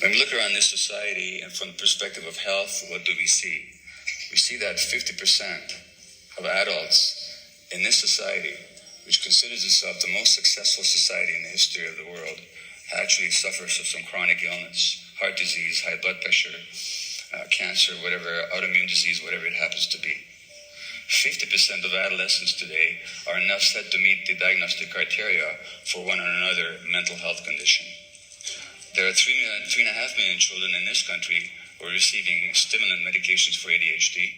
When we look around this society and from the perspective of health, what do we see? We see that 50% of adults in this society, which considers itself the most successful society in the history of the world, actually suffers of some chronic illness, heart disease, high blood pressure, cancer, whatever, autoimmune disease, whatever it happens to be. 50% of adolescents today are not said to meet the diagnostic criteria for one or another mental health condition. There are 3.5 million children in this country who are receiving stimulant medications for ADHD.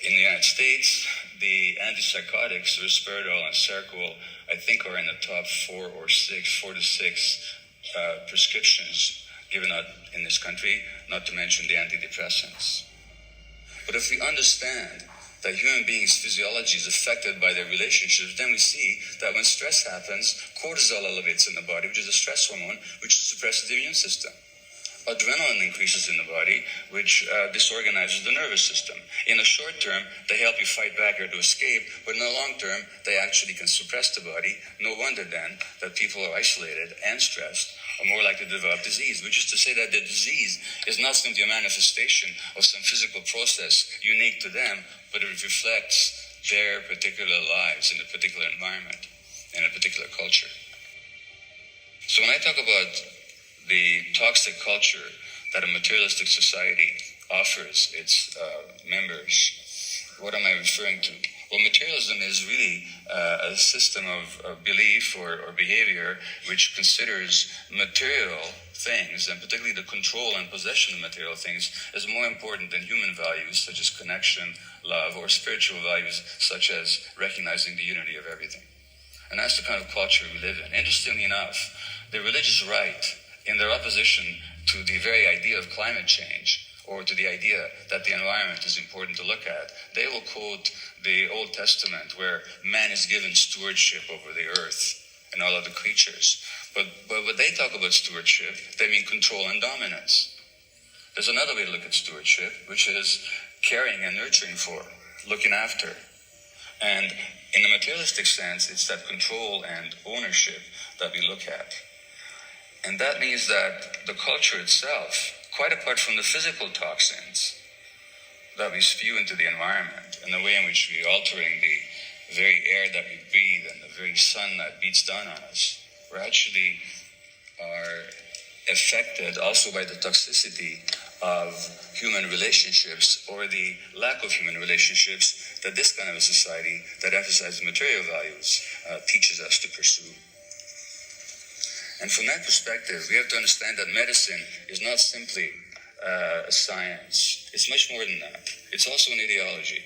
In the United States, the antipsychotics, risperidone and Seroquel, I think are in the top 4 to 6 prescriptions given out in this country, not to mention the antidepressants. But if we understand that human beings' physiology is affected by their relationships, then we see that when stress happens, cortisol elevates in the body, which is a stress hormone, which suppresses the immune system. Adrenaline increases in the body, which disorganizes the nervous system. In the short term, they help you fight back or to escape, but in the long term, they actually can suppress the body. No wonder then that people who are isolated and stressed are more likely to develop disease, which is to say that the disease is not simply a manifestation of some physical process unique to them, but it reflects their particular lives in a particular environment, in a particular culture. So when I talk about the toxic culture that a materialistic society offers its members, what am I referring to? Well, materialism is really a system of belief or behavior which considers material things, and particularly the control and possession of material things, as more important than human values such as connection, love, or spiritual values such as recognizing the unity of everything. And that's the kind of culture we live in. Interestingly enough, the religious right, in their opposition to the very idea of climate change, or to the idea that the environment is important to look at, they will quote the Old Testament where man is given stewardship over the earth and all of the creatures. But when they talk about stewardship, they mean control and dominance. There's another way to look at stewardship, which is caring and nurturing for, looking after. And in the materialistic sense, it's that control and ownership that we look at. And that means that the culture itself, quite apart from the physical toxins that we spew into the environment and the way in which we're altering the very air that we breathe and the very sun that beats down on us, we actually are affected also by the toxicity of human relationships or the lack of human relationships that this kind of a society that emphasizes material values teaches us to pursue. And from that perspective, we have to understand that medicine is not simply a science. It's much more than that. It's also an ideology.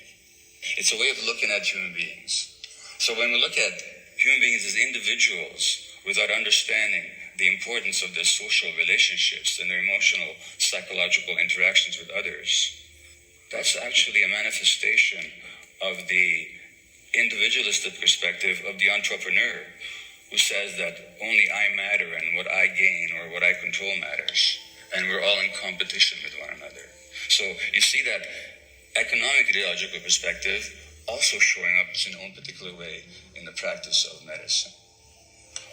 It's a way of looking at human beings. So when we look at human beings as individuals without understanding the importance of their social relationships and their emotional, psychological interactions with others, that's actually a manifestation of the individualistic perspective of the entrepreneur, who says that only I matter and what I gain or what I control matters. And we're all in competition with one another. So you see that economic ideological perspective also showing up in its own particular way in the practice of medicine.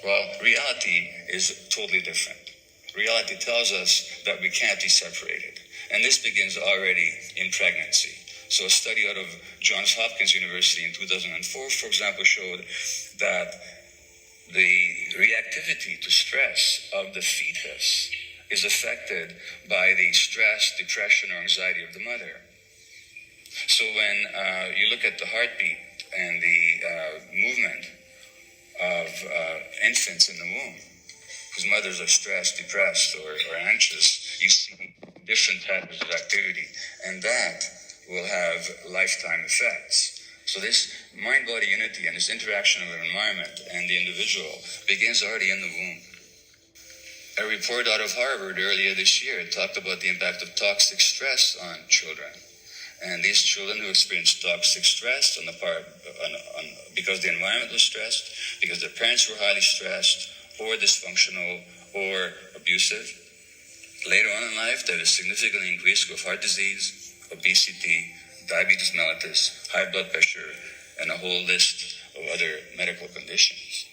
Well, reality is totally different. Reality tells us that we can't be separated. And this begins already in pregnancy. So a study out of Johns Hopkins University in 2004, for example, showed that the reactivity to stress of the fetus is affected by the stress, depression, or anxiety of the mother. So when you look at the heartbeat and the movement of infants in the womb, whose mothers are stressed, depressed, or anxious, you see different types of activity, and that will have lifetime effects. So this mind-body unity and this interaction of the environment and the individual begins already in the womb. A report out of Harvard earlier this year talked about the impact of toxic stress on children. And these children who experienced toxic stress because the environment was stressed, because their parents were highly stressed, or dysfunctional, or abusive, later on in life, they have a significantly increased risk of heart disease, obesity, diabetes mellitus, high blood pressure, and a whole list of other medical conditions.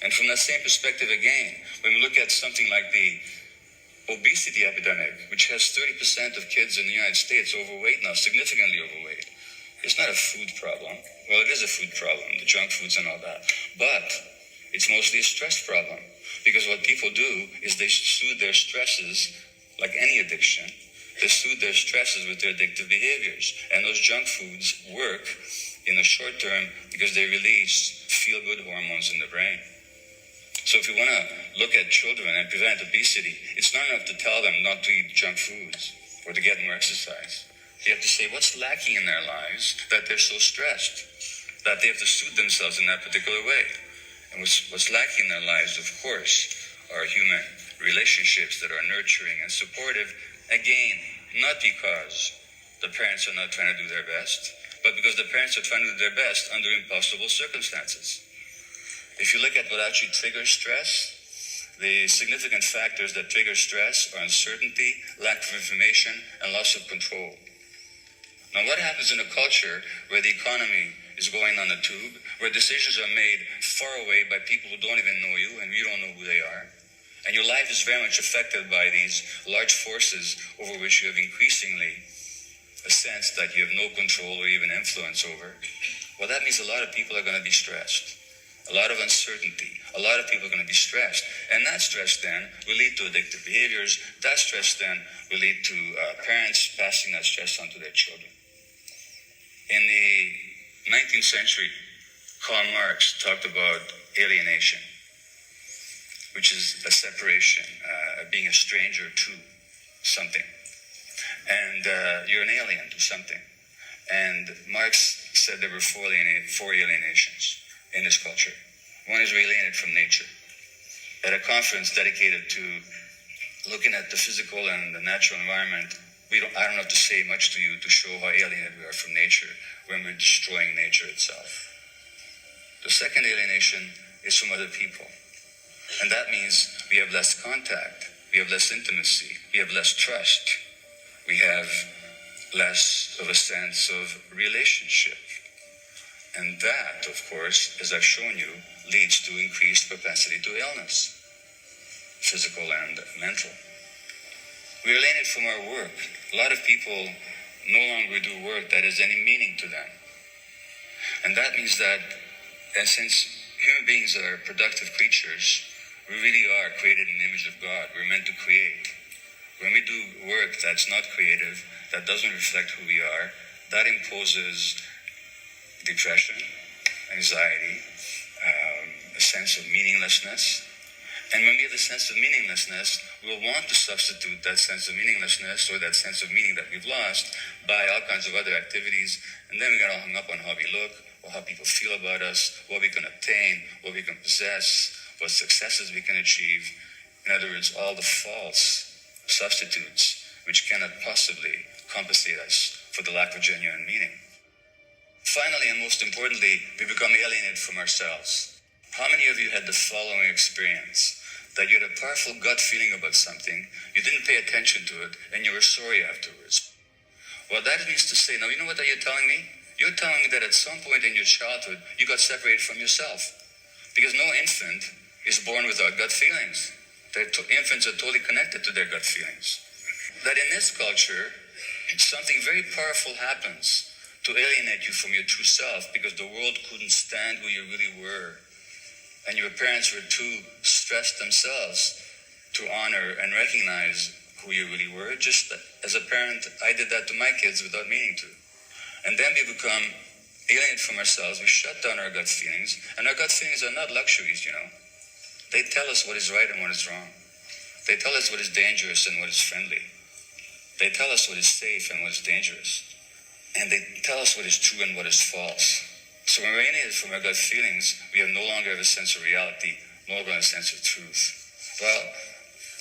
And from that same perspective again, when we look at something like the Obesity epidemic, which has 30% of kids in the United States overweight now, significantly overweight. It's not a food problem. Well, it is a food problem, the junk foods and all that. But it's mostly a stress problem. Because what people do is they soothe their stresses, like any addiction. They soothe their stresses with their addictive behaviors. And those junk foods work in the short term because they release feel-good hormones in the brain. So if you want to look at children and prevent obesity, it's not enough to tell them not to eat junk foods or to get more exercise. You have to say what's lacking in their lives that they're so stressed, that they have to soothe themselves in that particular way. And what's lacking in their lives, of course, are human relationships that are nurturing and supportive, again, not because the parents are not trying to do their best, but because the parents are trying to do their best under impossible circumstances. If you look at what actually triggers stress, the significant factors that trigger stress are uncertainty, lack of information, and loss of control. Now, what happens in a culture where the economy is going on a tube, where decisions are made far away by people who don't even know you and you don't know who they are, and your life is very much affected by these large forces over which you have increasingly a sense that you have no control or even influence over? Well, that means a lot of people are going to be stressed. A lot of uncertainty. A lot of people are going to be stressed. And that stress then will lead to addictive behaviors. That stress then will lead to parents passing that stress on to their children. In the 19th century, Karl Marx talked about alienation, which is a separation, being a stranger to something. And you're an alien to something. And Marx said there were four alienations in this culture. One is we're alienated from nature. At a conference dedicated to looking at the physical and the natural environment, I don't have to say much to you to show how alienated we are from nature when we're destroying nature itself. The second alienation is from other people. And that means we have less contact, we have less intimacy, we have less trust, we have less of a sense of relationship. And that, of course, as I've shown you, leads to increased propensity to illness, physical and mental. We're alienated from our work. A lot of people no longer do work that has any meaning to them. And that means that, and since human beings are productive creatures, we really are created in the image of God. We're meant to create. When we do work that's not creative, that doesn't reflect who we are, that imposes depression, anxiety, a sense of meaninglessness. And when we have a sense of meaninglessness, we'll want to substitute that sense of meaninglessness or that sense of meaning that we've lost by all kinds of other activities. And then we get all hung up on how we look, or how people feel about us, what we can obtain, what we can possess, what successes we can achieve. In other words, all the false substitutes which cannot possibly compensate us for the lack of genuine meaning. Finally, and most importantly, we become alienated from ourselves. How many of you had the following experience? That you had a powerful gut feeling about something, you didn't pay attention to it, and you were sorry afterwards. Well, that means to say, now you know what are you telling me? You're telling me that at some point in your childhood, you got separated from yourself. Because no infant is born without gut feelings. Infants are totally connected to their gut feelings. That in this culture, something very powerful happens to alienate you from your true self because the world couldn't stand who you really were. And your parents were too stressed themselves to honor and recognize who you really were. Just as a parent, I did that to my kids without meaning to. And then we become alienated from ourselves. We shut down our gut feelings. And our gut feelings are not luxuries, you know. They tell us what is right and what is wrong. They tell us what is dangerous and what is friendly. They tell us what is safe and what is dangerous. And they tell us what is true and what is false. So when we're alienated from our gut feelings, we no longer have a sense of reality, no longer a sense of truth. Well,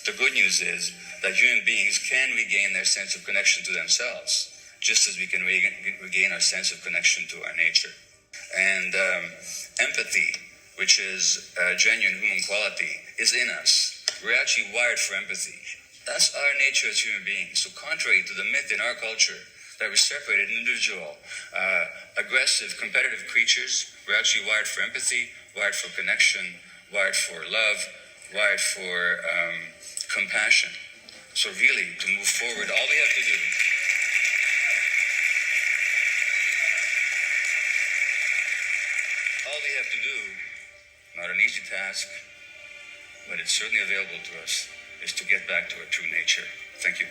the good news is that human beings can regain their sense of connection to themselves, just as we can regain our sense of connection to our nature. And empathy, which is a genuine human quality, is in us. We're actually wired for empathy. That's our nature as human beings. So contrary to the myth in our culture that we're separated, individual, aggressive, competitive creatures, we're actually wired for empathy, wired for connection, wired for love, wired for compassion. So really, to move forward, all we have to do not an easy task, but it's certainly available to us, is to get back to our true nature. Thank you.